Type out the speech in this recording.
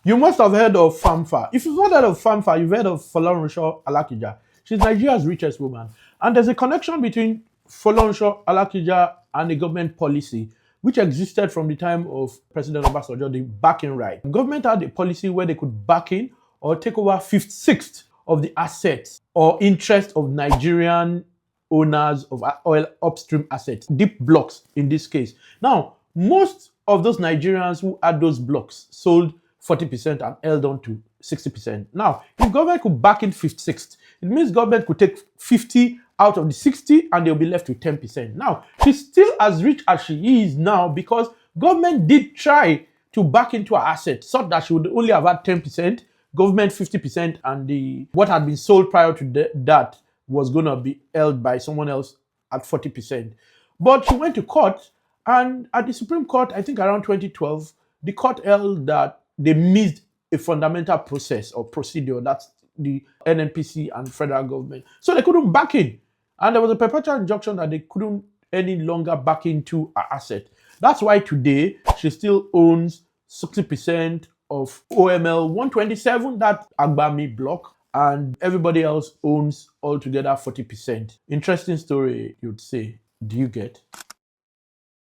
You must have heard of Famfa. If you've not heard of Famfa, you've heard of Folorunsho Alakija. She's Nigeria's richest woman. And there's a connection between Folorunsho Alakija and the government policy, which existed from the time of President Obasanjo, the backing right. The government had a policy where they could back in or take over fifth-sixth of the assets or interest of Nigerian owners of oil upstream assets, deep blocks in this case. Now, most of those Nigerians who had those blocks sold 40% and held on to 60%. Now, if government could back in 56th, it means government could take 50 out of the 60 and they'll be left with 10%. Now, she's still as rich as she is now because government did try to back into her assets so that she would only have had 10%, government 50%, and what had been sold prior to that was going to be held by someone else at 40%. But she went to court, and at the Supreme Court, I think around 2012, the court held that they missed a fundamental process or procedure. That's the NNPC and federal government. So they couldn't back in. And there was a perpetual injunction that they couldn't any longer back into her asset. That's why today she still owns 60% of OML 127, that Agbami block, and everybody else owns altogether 40%. Interesting story, you'd say. Do you get?